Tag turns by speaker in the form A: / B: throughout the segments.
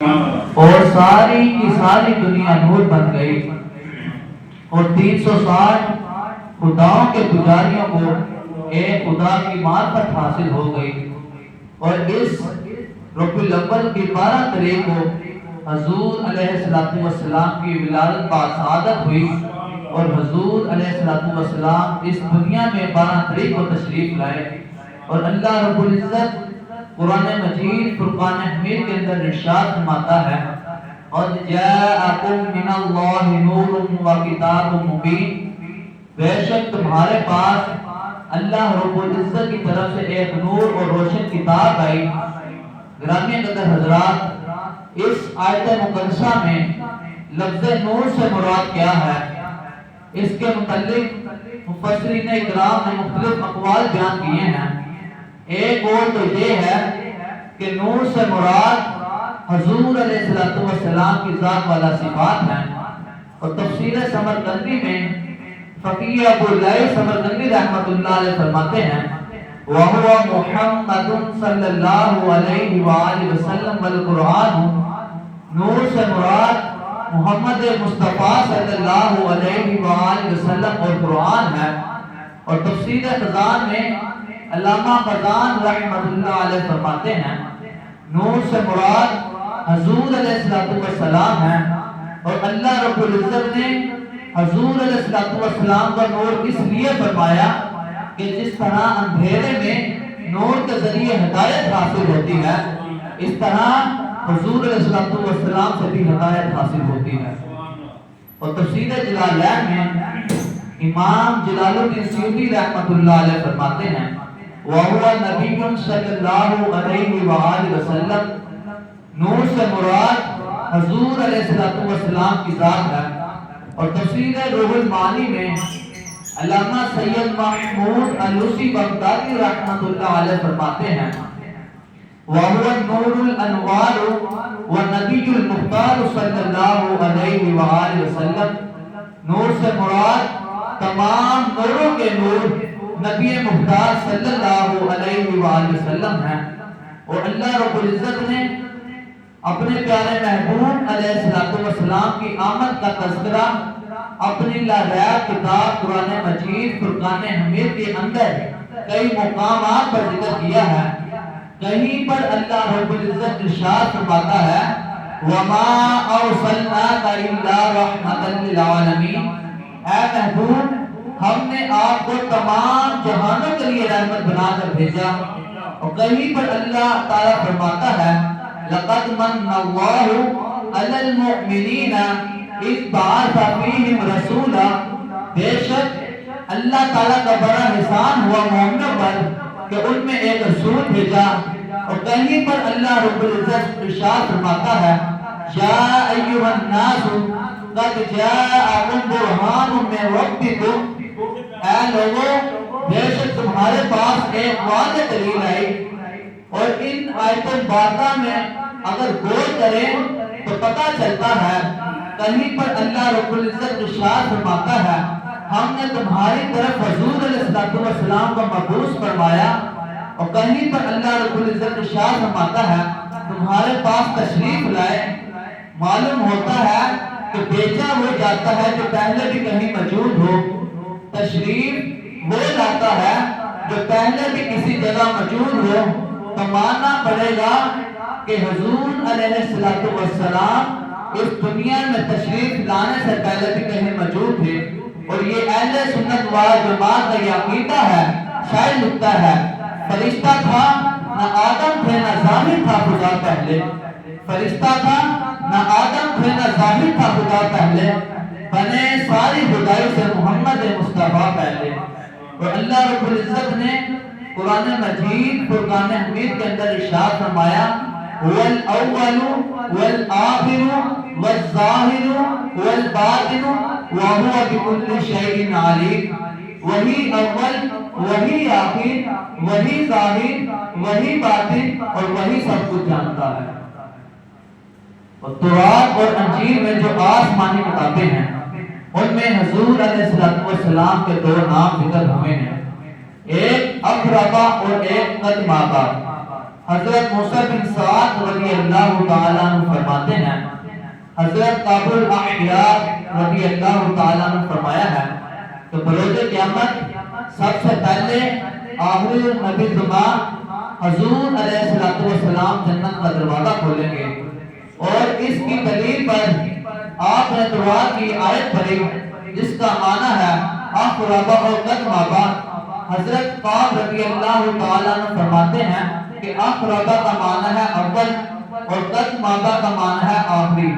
A: اور ساری کی ساری دنیا نور بن گئی اور 360 خداؤں کے پجاریوں کو ایک خدا کی معرفت حاصل ہو گئی۔ اور اس ربیع الاول کی 12 تاریخ کو حضور علیہ السلام کی ولادت باسعادت ہوئی اور حضور علیہ السلام اس دنیا میں 12 تاریخ کو تشریف لائے۔ اور اللہ رب العزت قرآن مجید فرقان حمید کے اندر ارشاد فرماتا ہے قد جاءکم من اللہ نور و کتاب مبین، بے شک تمہارے پاس اللہ رب العزت کی طرف سے ایک نور اور روشن کتاب آئی۔ گرامی قدر حضرات، اس آیت مقدسہ میں لفظ نور سے مراد کیا ہے؟ اس کے متعلق مفسرین اکرام نے مختلف اقوال بیان کیے ہیں۔ ایک قول تو یہ ہے کہ نور سے مراد حضور علیہ السلام کی ذات والا صفات ہیں، اور تفسیر سمرقندی میں فقیہ ابو اللیث سمرقندی رحمۃ اللہ علیہ فرماتے ہیں وَهُوَ مُحَمَّدٌ صلی اللہ علیہ وآلہ وسلم والقرآن، نور سے مراد محمد مصطفیٰ صلی اللہ علیہ وآلہ وسلم اور قرآن ہے۔ اور تفسیر خزان میں علامہ خزان رحمۃ اللہ علیہ فرماتے ہیں نور سے مراد حضور علیہ السلام ہے، اور اللہ رب العزت نے حضور علیہ السلام کا نور اس لیے فرمایا کہ جس طرح اندھیرے میں نور کے ذریعے ہدایت حاصل ہوتی ہے، اس طرح حضور علیہ السلام سے بھی ہدایت حاصل ہوتی ہے۔ اور تفسیر جلالین میں امام جلال الدین سیوطی رحمۃ اللہ علیہ فرماتے ہیں وَهُوَ نَبِيٌّ صلی اللہ علیہ وآلہ وسلم، نور سے مراد حضور علیہ السلام کی ذات ہے۔ اور تفسیر روح المعانی میں علامہ سید محمود علوسی بغدادی رحمۃ اللہ علیہ فرماتے ہیں وَهُوَ النُّورُ الْأَنْوَارُ وَالنَّبِيُّ الْمُخْتَارُ صلی اللہ علیہ وآلہ وسلم، نور سے مراد تمام نوروں کے نور نبی مختار صلی اللہ علیہ وآلہ وسلم ہیں۔ اور اللہ رب العزت نے اپنے پیارے محبوب علیہ السلام کی آمد کا تذکرہ اپنی لاریب کتاب قرآن مجید فرقان حمید کے اندر کئی مقامات پر ذکر کیا ہے۔ کہیں پر اللہ رب العزت ارشاد فرماتا ہے وَمَا أَرْسَلْنَاكَ إِلَّا رَحْمَةً لِلْعَالَمِينَ، اے محبوب ہم نے آپ کو تمام جہانوں کے لیے رحمت بنا کر بھیجا۔ اور کہیں پر اللہ تعالیٰ فرماتا ہے لَقَدْ مَنَّ اللَّهُ عَلَى الْمُؤْمِنِينَ إِذْ بَعَثَ فِيهِمْ رَسُولًا، بے شک اللہ تعالیٰ کا بڑا احسان ہوا مومنوں پر کہ ان میں ایک رسول بھیجا۔ اور کہیں پر اللہ رب العزت ارشاد فرماتا ہے یا ایھا الناس قد جاءکم برہان من ربکم، اے لوگوں بے شک تمہارے پاس ایک واضح دلیل آئی۔ اور ان آیتوں بارکہ میں اگر غور کریں تو پتہ چلتا ہے کہیں پر اللہ رب العزت ارشاد فرماتا ہے ہم نے تمہاری طرف حضور علیہ السلام کو مبعوث فرمایا، اور کہیں پر اللہ رب العزت ارشاد فرماتا ہے تمہارے پاس تشریف لائے۔ معلوم ہوتا ہے کہ بیچا وہ جاتا ہے جو پہلے بھی کہیں موجود ہو، تشریف وہ لاتا ہے جو پہلے بھی کسی جگہ موجود ہو، تو ماننا پڑے گا کہ حضور علیہ السلام اس دنیا میں تشریف لانے سے پہلے بھی کہیں موجود تھے۔ اور یہ اہل سنت و جماعت کا یہ عقیدہ ہے، شاید لکھتا ہے فرشتہ تھا نہ آدم تھے نہ ظاہر تھا خدا پہلے، فرشتہ تھا نہ آدم تھے نہ ظاہر تھا خدا پہلے، بنے ساری خدائی سے محمد مصطفیٰ پہلے۔ اور اللہ رب العزت نے قرآن مجید فرقان حمید کے اندر ارشاد فرمایا وَالْأَوَّلُ وَالْآخِرُ وَالظَّاهِرُ وَالْبَاطِنُ وَهُوَ بِكُلِّ شَيْءٍ عَلِيمٌ، وہی اول وہی آخر وہی ظاہر وہی باطن اور وہی سب کچھ جانتا ہے۔ اور تورات اور انجیل میں جو آسمانی کتابیں ہیں ان میں حضور علیہ السلام کے دو نام ذکر ہوئے ہیں، ایک اقربا اور ایک قدمابا۔ حضرت موسیٰ بن سعد رضی اللہ تعالیٰ عنہ فرماتے حضرت ابو الاحیاء رضی اللہ تعالیٰ عنہ فرمایا ہے کہ بروز قیامت سب سے پہلے آخری نبی زمان حضور علیہ السلام جنت کا دروازہ کھولیں گے، اور اس کی دلیل پر آپ نے دعا کی آیت پڑھی جس کا معنی ہے اقرب و قد مابا۔ حضرت قاب رضی اللہ تعالیٰ عنہ فرماتے ہیں کہ اقرب کا معنی ہے اول اور قد مابا کا معنی ہے آخری،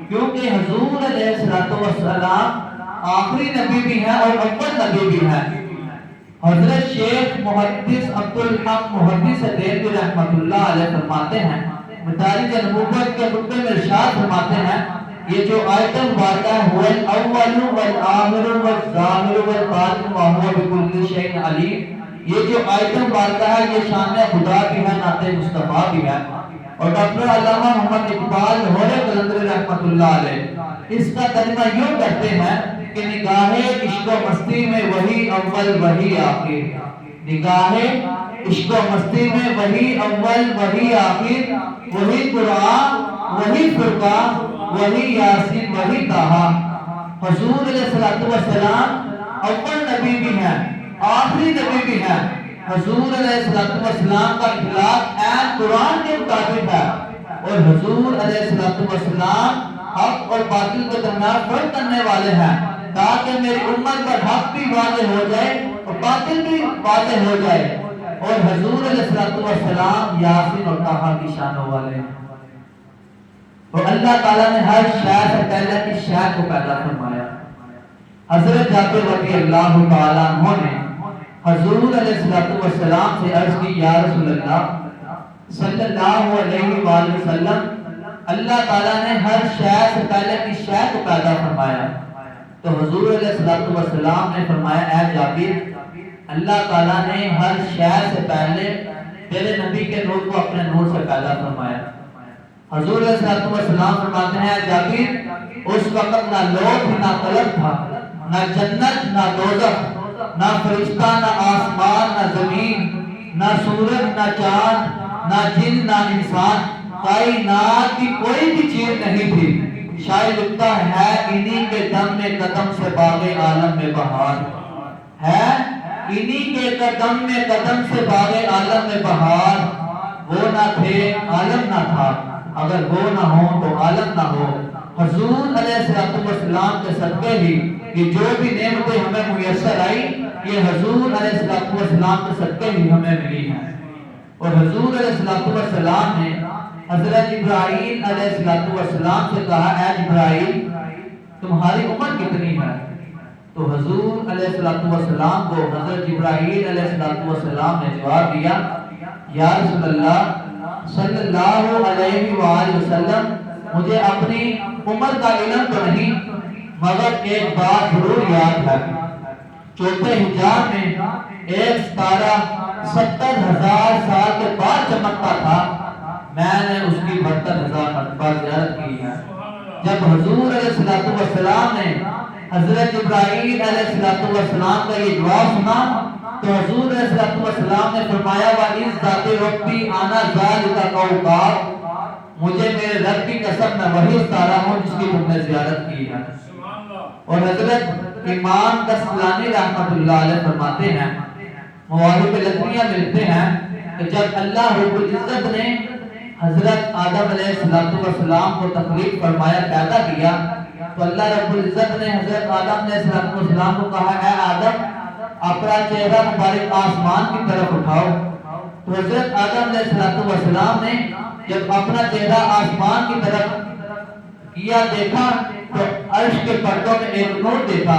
A: کیونکہ حضور علیہ السلام آخری نبی بھی ہیں اور اول نبی بھی ہیں۔ حضرت شیخ محدث عبدالحق محدث دہلوی رحمۃ اللہ علیہ فرماتے ہیں، مدارج نبوت کے خطبے میں ارشاد فرماتے ہیں یہ جو آیت مبارکہ ہے هو الاول والآخر والظاہر والباطن وهو بكل شيء علیم، یہ جو آیت مبارکہ ہے یہ شان خدا بھی ہے، نعت مصطفیٰ بھی ہے۔ اور ڈاکٹر علامہ محمد اقبال لاہوری قلندری رحمۃ اللہ علیہ اس کا ترجمہ یوں کرتے ہیں کہ نگاہ عشق و مستی میں وہی اول وہی آخر، نگاہ عشق و مستی میں وہی اول وہی آخر، وہی قرآن وہی فرقان وہی یاسین وہی طہا۔ حضور علیہ السلام اول نبی بھی ہیں، آخری نبی بھی ہیں۔ حضور علیہ السلام کا اخلاق عین قرآن کے مطابق ہے، اور حضور علیہ السلام حق اور باطل کے درمیان فرق کرنے والے ہیں تاکہ میری امت پر حق بھی واضح ہو جائے اور باطل بھی واضح ہو جائے۔ اور حضور علیہ السلام یاسین اور طہا کی شانوں والے ہیں۔ اور اللہ تعالیٰ نے ہر شے سے پہلے کی شے کو پیدا فرمایا۔ حضرت جابر رضی اللہ تعالیٰ عنہ نے حضور علیہ السلام سے عرض کی یا رسول اللہ صلی اللہ علیہ وآلہ وسلم، اللہ تعالیٰ نے ہر شے سے پہلے کی شے کو پیدا فرمایا، تو حضور علیہ السلام نے فرمایا اے جابر، اللہ تعالیٰ نے ہر شے سے پہلے تیرے نبی کے نور کو اپنے نور سے پیدا فرمایا۔ حضور علیہ السلام فرماتے ہیں اے جابر، اس وقت نہ لوح نہ قلم تھا، نہ جنت نہ دوزخ، نہ فرشتہ نہ آسمان نہ زمین، نہ سورج نہ چاند، نہ جن نہ انسان، کائنات کی کوئی بھی چیز نہیں تھی۔ شاید لکھتا ہے انہی کے دم میں قدم سے باغ عالم میں بہار ہے، انہی کے قدم میں قدم سے باغ عالم میں بہار، وہ نہ تھے عالم نہ تھا، اگر وہ نہ ہو تو عالم نہ ہو۔ حضور علیہ السلام کے صدقے ہی یہ جو بھی نعمتیں ہمیں میسر آئی یہ حضور علیہ السلام کے صدقے ہی ہمیں ملی ہیں۔ اور حضور علیہ السلام نے حضرت ابراہیم علیہ السلام سے کہا اے ابراہیم تمہاری عمر کتنی ہے؟ تو حضور علیہ السلام کو حضرت ابراہیم علیہ السلام نے جواب دیا یا رسول اللہ صلی اللہ علیہ وآلہ وسلم، مجھے اپنی عمر کا علم تو نہیں مگر ایک بات ضرور یاد ہے، چوتھے حجاب میں ایک ستارہ 70,000 سال کے بعد چمکتا تھا، میں نے اس کی 72,000 مرتبہ زیارت کی ہے۔ جب حضور علیہ السلام نے حضرت ابراہیم علیہ السلام کا یہ جواب سنا تو حضور علیہ السلام نے فرمایا وَإِذْ ذَاتِ رَبِّي أَنَا ذَلِكَ قَوْقَا، مجھے میرے رب کی قسم میں وہی ستارہ ہوں جس کی تم نے زیارت کی ہے۔ اور حضرت امام کسلانی رحمۃ اللہ علیہ فرماتے ہیں مواہب لدنیہ ملتے ہیں کہ جب اللہ رب العزت نے حضرت آدم علیہ السلام کو تخلیق فرمایا پیدا کیا تو اللہ رب العزت نے حضرت آدم علیہ السلام کو کہا اے آدم اپنا چہرہ مبارک آسمان کی طرف اٹھاؤ، تو حضرت آدم علیہ السلام نے جب اپنا چہرہ آسمان کی طرف کیا دیکھا تو عرش کے پردوں میں ایک نور دیکھا،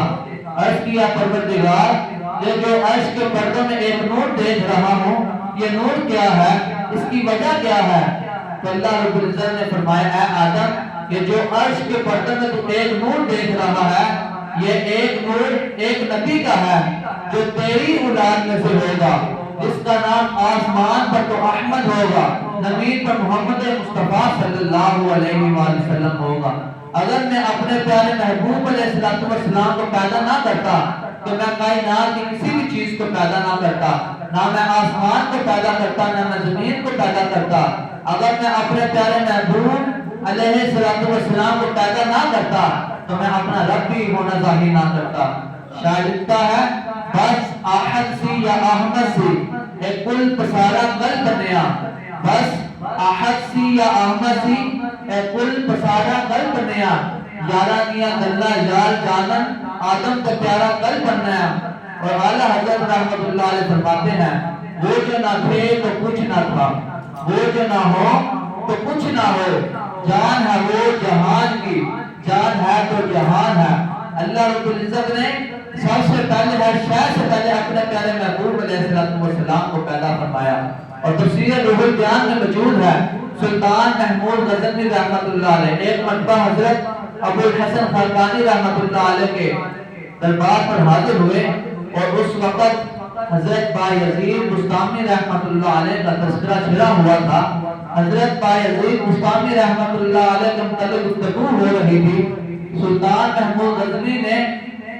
A: عرش کیا پروردگار یہ جو عرش کے پردوں میں ایک نور دیکھ رہا ہوں یہ نور کیا ہے، اس کی وجہ کیا ہے؟ تو اللہ رب العزت نے فرمایا اے آدم یہ جو عرش کے پردوں میں تو ایک نور دیکھ رہا ہے یہ ایک نور ایک نبی کا ہے جو تیری اولاد میں سے ہوگا، جس کا نام آسمان پر تو احمد ہوگا، زمین پر محمد مصطفیٰ صلی اللہ علیہ وآلہ وسلم ہوگا۔ اگر میں اپنے پیارے محبوب علیہ السلام کو پیدا نہ کرتا تو میں کائنات کی کسی بھی چیز کو پیدا نہ کرتا، نہ میں آسمان کو پیدا کرتا نہ میں زمین کو پیدا کرتا۔ اگر میں اپنے پیارے محبوب علیہ السلام کو پیدا نہ کرتا تو میں اپنا رب بھی ہونا ظاہر نہ کرتا۔ شاید لکھتا ہے بس آہد سی یا احمد سی اے کل پسارا کل بنیا، بس آہد سی یا احمد سی اے کل پسارا کل بنیا، یارا نیا گلہ یار جانن آدم کا پیارا کل بنیا۔ اور اعلیٰ حضرت رحمت اللہ علیہ فرماتے ہیں وہ جو نہ تھے تو کچھ نہ تھا، وہ جو نہ ہو تو کچھ نہ ہو، جان ہے وہ جہان کی، جان ہے تو جہان ہے۔ اللہ رب العزت نے سب سے پہلے ہر شے سے پہلے اپنے پیارے محبوب علیہ السلام کو پیدا فرمایا۔ اور تفسیر روح البیان میں موجود ہے سلطان محمود غزنوی رحمت اللہ علیہ ایک مرتبہ حضرت ابو الحسن خرقانی رحمت اللہ علیہ کے دربار پر حاضر ہوئے اور اس وقت حضرت بایزید بستامی رحمت اللہ علیہ کا تذکرہ چھڑا ہوا تھا۔ حضرت بایزید بستامی رحمت اللہ علیہ کے متعلق گفتگو ہو رہی تھی۔ سلطان محمود غزنوی نے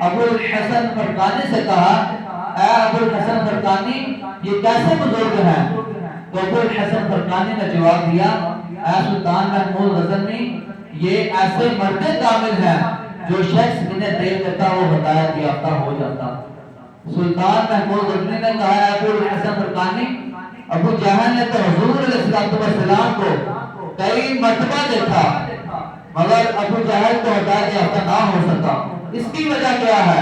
A: ابو الحسن خرقانی سے کہا اے ابو الحسن خرقانی یہ کیسے بزرگ ہیں؟ تو ابو الحسن خرقانی نے جواب دیا اے سلطان محمود غزنوی یہ ایسے مرد کامل ہیں جو شخص انہیں دیکھ لیتا وہ ہدایت یافتہ ہو جاتا۔ سلطان محمود غزنوی نے کہا اے ابو الحسن خرقانی ابو جہل نے تو حضور علیہ السلام کو کئی مرتبہ دیکھا مگر ابو جہل کو ہدایت یافتہ نہ ہو سکا، اس کی وجہ کیا ہے؟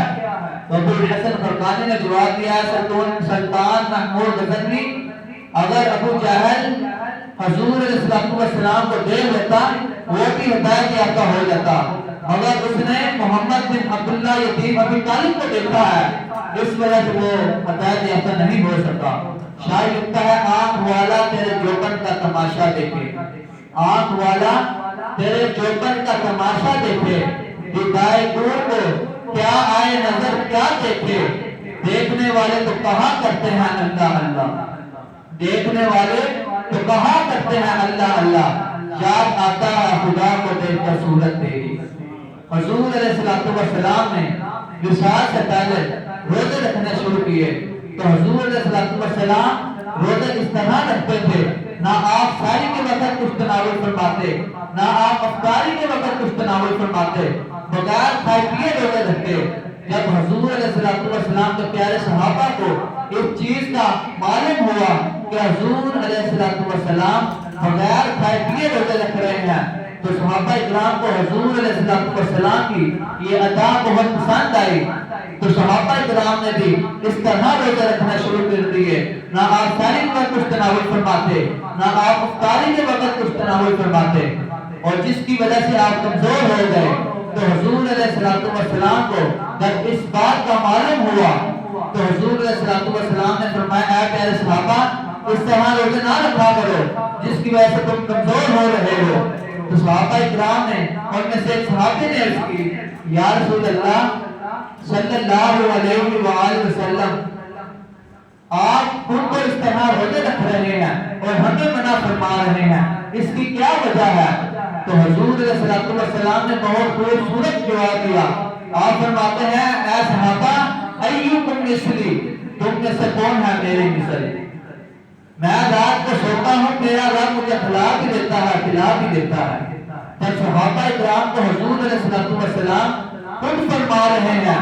A: تو ابو الحسن خرقانی نے جواب دیا سلطان محمود غزنوی اگر ابو جہل حضور علیہ السلام کو دیکھ لیتا وہ بھی ہدایت یافتہ ہو جاتا، مگر اس نے محمد بن عبداللہ یتیم ابی طالب کو دیکھا ہے اس وجہ سے وہ ہدایت یافتہ نہیں ہو سکا۔ شاعر لکھتا ہے آنکھ والا تیرے جوبن کا تماشا دیکھے، آنکھ والا تیرے جوبن کا تماشا دیکھے، دیدائے دور کو کیا آئے نظر کیا دیکھے، دیکھنے والے تو کہا کرتے ہیں اللہ اللہ، دیکھنے والے تو کہا کرتے ہیں اللہ اللہ، یاد آتا ہے خدا کو دیکھ کر صورت تیری۔ حضور علیہ السلام نے وصال سے پہلے روزے رکھنے شروع کیے تو حضور علیہ السلام روزے اس طرح رکھتے تھے نہ آپ ساری کے وقت کچھ تناول فرماتے نہ آپ افطاری کے وقت کچھ تناول فرماتے، بغیر کھائے پیے روزے رکھتے۔ جب حضور علیہ السلام کے پیارے صحابہ کو اس چیز کا معلوم ہوا کہ حضور علیہ السلام بغیر کھائے پیے روزے رکھ رہے ہیں تو صحابہ اکرام کو حضور علیہ السلام کی یہ ادا بہت پسند آئی، تو صحابہ اکرام نے بھی اس طرح روزے رکھنا شروع کر دیے، نہ آپ ساری کے وقت کچھ تناول فرماتے نہ آپ افطاری کے وقت کچھ تناول فرماتے، اور جس کی وجہ سے آپ کمزور ہو گئے۔ تو حضور علیہ السلام کو جب اس بات کا معلوم ہوا تو حضور علیہ السلام نے فرمایا اے پیارے صحابہ اس طرح روزے نہ رکھا کرو جس کی وجہ سے تم کمزور ہو رہے ہو۔ تو صحابہ اکرام نے ان میں سے ایک صحابی نے عرض کی یا رسول اللہ صلی اللہ علیہ وآلہ وسلم آپ خود کو اس طرح روزے رکھ رہے ہیں اور ہمیں منع فرما رہے ہیں، اس کی کیا وجہ ہے؟ تو حضور علیہ السلام نے بہت خوبصورت جواب دیا۔ آپ فرماتے ہیں اے صحابہ ایکم مثلی، تم میں سے کون ہے میری مثل؟ میں رات کو سوتا ہوں میرا رب مجھے کھلا بھی دیتا ہے کھلا بھی دیتا ہے۔ جب صحابہ اکرام کو حضور علیہ السلام خود فرما رہے ہیں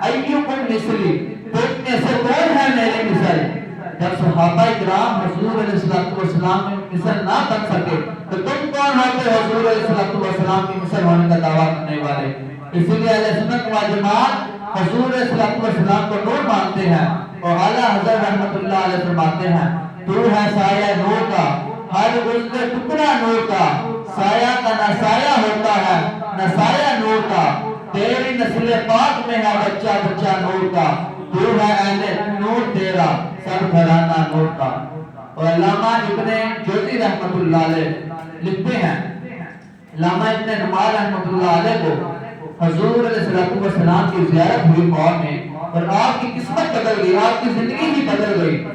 A: ایکم مثلی، تم میں سے کون ہے میری مثل؟ جب صحابہ اکرام حضور علیہ السلام کی مثل نہ بن سکے تو تم کون ہوتے حضور علیہ السلام کی مثل ہونے کا دعویٰ کرنے والے؟ اسی لیے اہل سنت و جماعت حضور علیہ السلام کو نور مانتے ہیں اور اعلیٰ حضرت رحمت اللہ علیہ فرماتے ہیں تو ہے سایہ نور کا، ہر گزرے ٹکڑا نور کا، سایہ کا نہ سایہ ہوتا ہے نہ سایہ نور کا، تیری نسل پاک میں ہے بچہ بچہ نور کا، تو ہے اہل نور تیرا سب گھرانہ نور کا۔ اور علامہ ابن جوزی رحمت اللہ علیہ لکھتے ہیں علامہ ابن نمار رحمت اللہ علیہ کو حضور علیہ السلام کی زیارت ہوئی قوم میں اور آپ کی قسمت بدل گئی، آپ کی زندگی ہی بدل گئی۔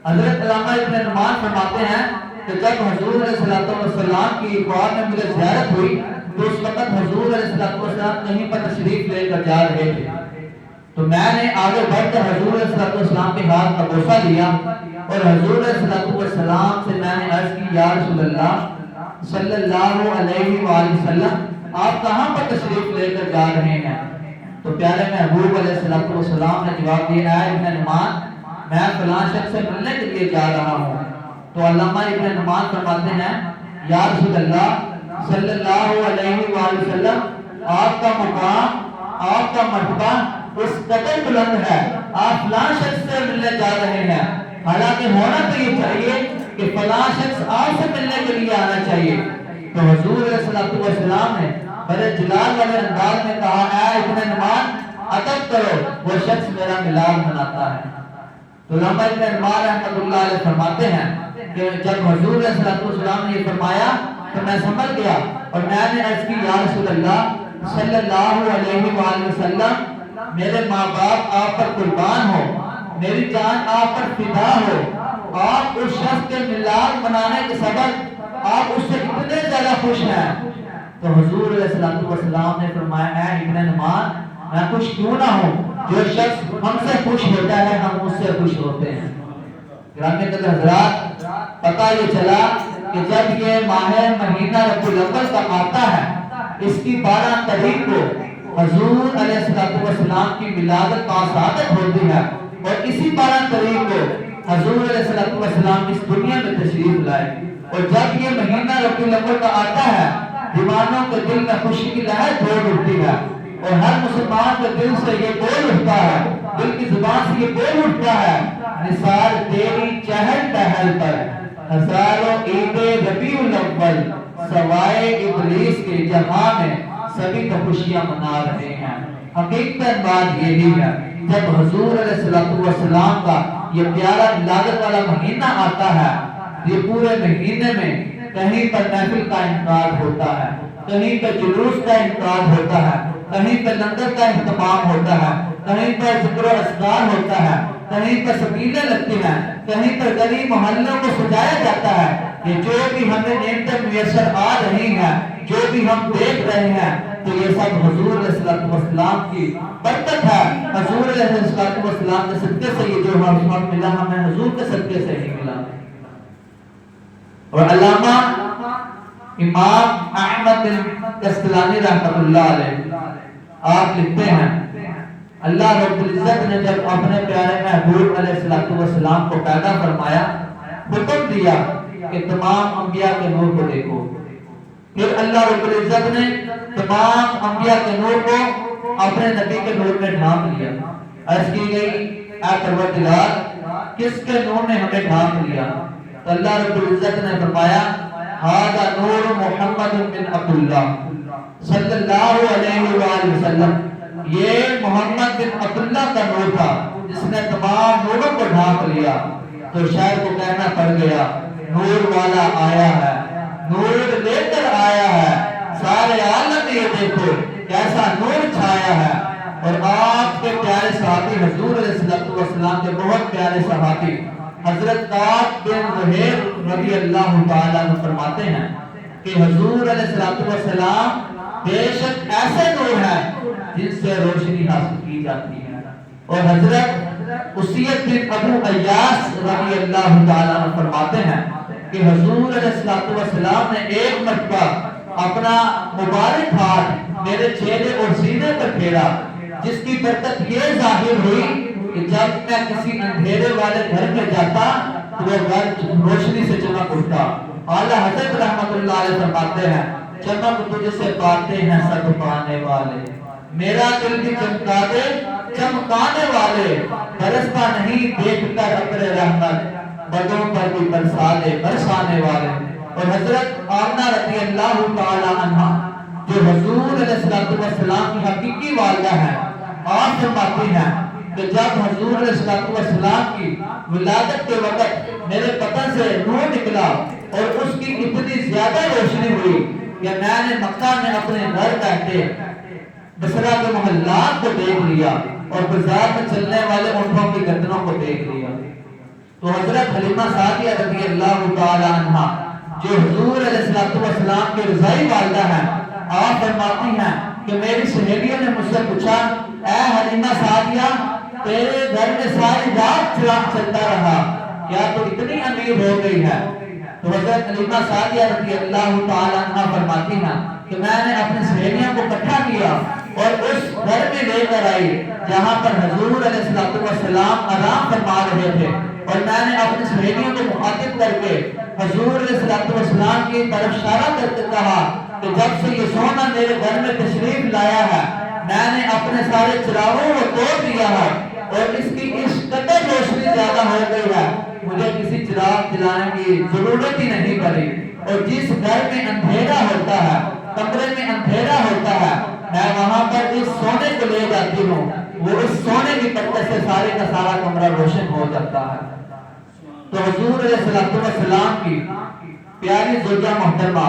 A: حضرت علامہ ابن نعمان فرماتے ہیں کہ جب حضور علیہ السلام کی قوم میں مجھے زیارت ہوئی تو اس وقت حضور علیہ السلام کہیں پر تشریف لے کر جا رہے تھے، تو میں نے آگے بڑھ کر حضور علیہ السلام کے ہاتھ کا بوسہ لیا اور حضور علیہ السلام سے میں نے عرض کی یا رسول اللہ صلی اللہ علیہ وآلہ وسلم آپ کہاں پر تشریف لے کر جا رہے ہیں؟ تو پیارے محبوب علیہ السلام نے جواب دیا اے ابن نعمان میں فلاں شخص سے ملنے کے لیے جا رہا ہوں۔ تو علامہ ابن نعمان فرماتے ہیں یا رسول اللہ صلی اللہ علیہ وآلہ وسلم آپ کا مقام آپ کا مرتبہ اس قدر بلند ہے، آپ فلاں شخص سے ملنے جا رہے ہیں، حالانکہ ہونا تو یہ چاہیے کہ فلاں شخص آپ سے ملنے کے لیے آنا چاہیے۔ تو حضور علیہ السلام نے بڑے جلال والے انداز میں کہا اے ابن نعمان ادب کرو، وہ شخص میرا ملاد مناتا ہے۔ تو علامہ ابن نعمان رحمۃ اللہ علیہ فرماتے ہیں کہ جب حضور علیہ السلام نے یہ فرمایا تو میں سمجھ گیا اور میں نے عرض کی یا رسول اللہ صلی اللہ علیہ وآلہ وسلم میرے ماں باپ آپ پر قربان ہو، میری جان آپ پر فدا ہو، آپ اس شخص کے ملاد منانے کے سبب آپ اس سے اتنے زیادہ خوش ہیں۔ تو حضور علیہ السلام نے فرمایا اے ابن نعمان میں خوش کیوں نہ ہوں، جو شخص ہم سے خوش ہوتا ہے ہم اس سے خوش ہوتے ہیں۔ گرامی قدر حضرات پتہ یہ چلا کہ جب یہ ماہ مہینہ ربیع الاول کا آتا ہے اس کی 12 تاریخ کو حضور علیہ السلام کی ولادت باسعادت ہوتی ہے اور اسی 12 تاریخ کو حضور علیہ السلام اس دنیا میں تشریف لائے۔ اور جب یہ مہینہ ربیع الاول کا آتا ہے دیوانوں کے دل میں خوشی کی لہر دوڑ اٹھتی ہے اور ہر مسلمان کے دل سے یہ بول اٹھتا ہے، دل کی زبان سے یہ بول اٹھتا ہے نثار تیری چہل پہل پر ہزاروں عید ربیع الاول سوائے ابلیس کے جہاں میں سبھی تو خوشیاں منا رہے ہیں۔ حقیقت بات یہی ہے جب حضور علیہ السلام کا یہ پیارا ولادت والا مہینہ آتا ہے یہ پورے مہینے میں کہیں پر محفل کا انعقاد ہوتا ہے، کہیں پر جلوس کا انعقاد ہوتا ہے، کہیں پر لنگر کا اہتمام ہوتا ہے، کہیں پر ذکر و اذکار ہوتا ہے، کہیں پر سبیلیں لگتی ہیں، کہیں پر گلی محلوں کو سجایا جاتا ہے۔ یہ جو بھی ہمیں نعمتیں میسر آ رہی ہیں، جو بھی ہم دیکھ رہے ہیں تو یہ سب حضور علیہ السلام کی برکت ہے۔ حضور علیہ السلام کے صدقے سے یہ جو ہمیں ملا ہمیں حضور کے صدقے سے ہی ملا۔ اور علامہ امام احمد بن کستلانی رحمۃ اللہ علیہ آپ لکھتے ہیں اللہ رب العزت نے جب اپنے پیارے محبوب علیہ السلام کو پیدا فرمایا حکم دیا کہ تمام انبیاء کے نور کو دیکھو، پھر اللہ رب العزت نے تمام انبیاء کے نور کو اپنے نبی کے نور میں ڈھانپ لیا۔ عرض کی گئی اے پروردگار کس کے نور نے ہمیں ڈھانپ لیا؟ تو اللہ رب العزت نے فرمایا ھذا نور محمد بن عبداللہ صلی اللہ علیہ وآلہ وسلم، یہ محمد بن عبداللہ کا نور تھا جس نے تمام نوروں کو ڈھانپ لیا۔ تو شاعر کو کہنا پڑ گیا نور والا آیا ہے، نور لے کر آیا ہے، سارے عالم یہ دیکھو کیسا نور چھایا ہے۔ اور آپ کے پیارے صحابی حضور علیہ السلام کے بہت پیارے صحابی حضرت کعب بن زہیر رضی اللہ تعالیٰ عنہ فرماتے ہیں کہ حضور علیہ السلام بے شک ایسے نور ہیں جن سے روشنی حاصل کی جاتی ہے۔ اور حضرت اسید بن ابو ایاس رضی اللہ تعالیٰ عنہ فرماتے ہیں کہ حضور علیہ السلام نے ایک مرتبہ اپنا مبارک ہاتھ میرے چہرے اور سینے پر پھیرا جس کی برکت یہ ظاہر ہوئی کہ جب میں کسی اندھیرے والے گھر میں جاتا تو وہ گھر روشنی سے چمک اٹھتا۔ اعلیٰ حضرت رحمت اللہ علیہ فرماتے ہیں چمک تجھ سے پاتے ہیں سب پانے والے، میرا دل بھی چمکا دے چمکانے والے، برستا نہیں دیکھ کر ابر رحمت، بدوں پر بھی برسا دے برسانے والے۔ اور حضرت آمنہ رضی اللہ تعالی عنہ جو حضور علیہ السلام کی حقیقی والدہ ہیں آپ فرماتی ہیں کہ جب حضور علیہ السلام کی ولادت کے وقت میرے بدن سے نور نکلا اور اس کی اتنی زیادہ روشنی ہوئی کہ میں نے مکہ میں اپنے گھر بیٹھے بصرہ کے محلات کو دیکھ لیا اور بازار میں چلنے والے اونٹوں کی گردنوں کو دیکھ لیا۔ تو حضرت حلیمہ سعدیہ رضی اللہ تعالی عنہا جو حضور علیہ السلام کے رضائی والدہ ہیں آپ فرماتی ہیں کہ میری سہیلیوں نے مجھ سے پوچھا اے حلیمہ سعدیہ تیرے گھر میں ساری رات چراغ چلتا رہا، کیا تو اتنی امیر ہو گئی ہے؟ تو حضرت علیمہ سعدیہ رضی اللہ تعالی عنہ فرماتی ہیں کہ میں نے اپنی سہیلیوں کو اکٹھا کیا اور اس گھر میں لے کر آئی جہاں پر حضور علیہ السلام آرام فرما رہے تھے، اور میں نے اپنی سہیلیوں کو مخاطب کر کے حضور علیہ السلام کی طرف اشارہ کر کے کہا کہ جب سے یہ سونا میرے گھر میں تشریف لایا ہے میں نے اپنے سارے چراغوں کو توڑ دیا ہے اور اس کی اس قدر روشنی زیادہ ہو گئی ہے مجھے کسی چراغ جلانے کی ضرورت ہی نہیں پڑی، اور جس گھر میں اندھیرا ہوتا ہے، کمرے میں اندھیرا ہوتا ہے، میں وہاں پر اس سونے کو لے جاتی ہوں، وہ اس سونے کی برکت سے سارے کا سارا کمرہ روشن ہو جاتا ہے۔ تو حضور علیہ السلام کی پیاری زوجہ محترمہ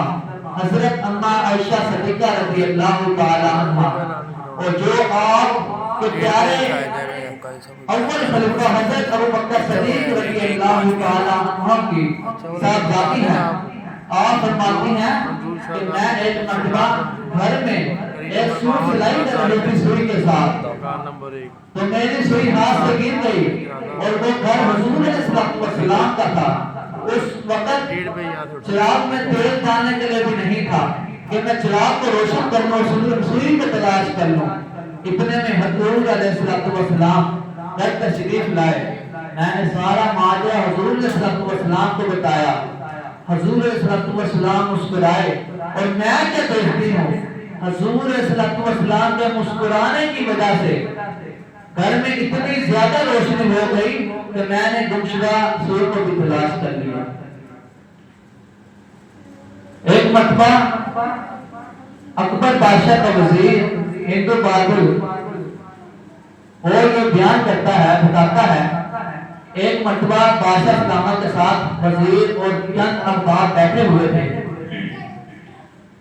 A: حضرت اما عائشہ صدیقہ رضی اللہ تعالی عنہ، اور جو آپ کے پیارے اول خلیفہ حضرت ابو بکر صدیق رضی اللہ تعالی عنہ کی صاحبزادی ہیں، آپ فرماتی ہیں کہ میں ایک مرتبہ گھر میں ایک سوئی سلائی کر رہی تھی سوئی کے ساتھ، تو میری سوئی ہاتھ سے گر گئی اور وہ گھر حضور علیہ السلام کا تھا۔ اس وقت چراغ میں تیل ڈالنے کے لیے بھی نہیں تھا کہ میں چراغ کو روشن کر لوں، سوئی کو تلاش کر لوں، اتنے میں حضور علیہ السلام گھر تشریف لائے۔ میں نے سارا ماجرا حضور علیہ السلام کو بتایا، حضور علیہ السلام مسکرائے، اور میں کیا دیکھتی ہوں حضور علیہ السلام کے مسکرانے کی وجہ سے گھر میں اتنی زیادہ روشنی ہو گئی کہ میں نے گمشدہ سوئی کو بھی تلاش کر لیا۔ ایک مرتبہ اکبر بادشاہ کا وزیر ہندو بادل وہ یہ بیان کرتا ہے، بتاتا ہے، ایک مرتبہ بادشاہ سلامت کے ساتھ وزیر اور چند احباب بیٹھے ہوئے تھے،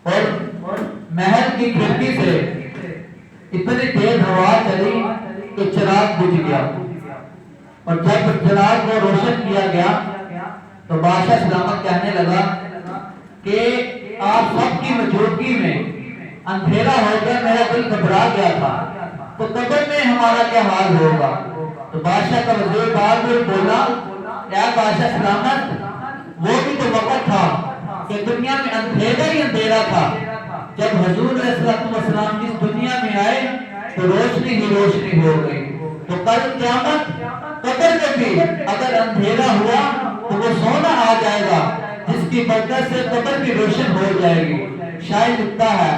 A: اور محل کی کھڑکی سے اتنی تیز ہوا چلی کہ چراغ بجھ گیا، اور جب چراغ کو روشن کیا گیا تو بادشاہ سلامت کہنے لگا کہ آپ سب کی موجودگی میں اندھیرا ہو گیا، میرا دل گھبرا گیا تھا، تو قبر میں ہمارا کیا حال ہوگا؟ تو بادشاہ کا وزیر بار بار بولا، یا بادشاہ سلامت وہ بھی تو وقت تھا کہ دنیا میں اندھیرا ہی اندھیرا تھا، جب حضور علیہ السلام اس دنیا میں آئے تو روشنی ہی روشنی ہو گئی، تو کل قیامت قبر میں بھی اگر اندھیرا ہوا تو وہ سونا آ جائے گا جس کی برکت سے قبر بھی روشن ہو جائے گی۔ شاید لکھتا ہے،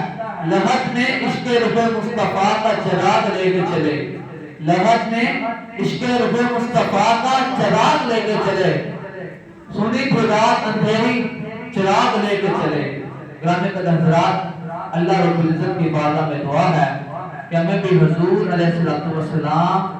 A: لغت میں عشق رب مصطفیٰ کا چراغ لے کے چلے، لغت میں عشق رب مصطفیٰ کا چراغ لے کے چلے، سنی تھی رات اندھیری چراغ لے کے چلے۔ گرامی قدر حضرات، اللہ رب العزت کی بارگاہ میں دعا ہے کہ ہمیں بھی حضور علیہ السلام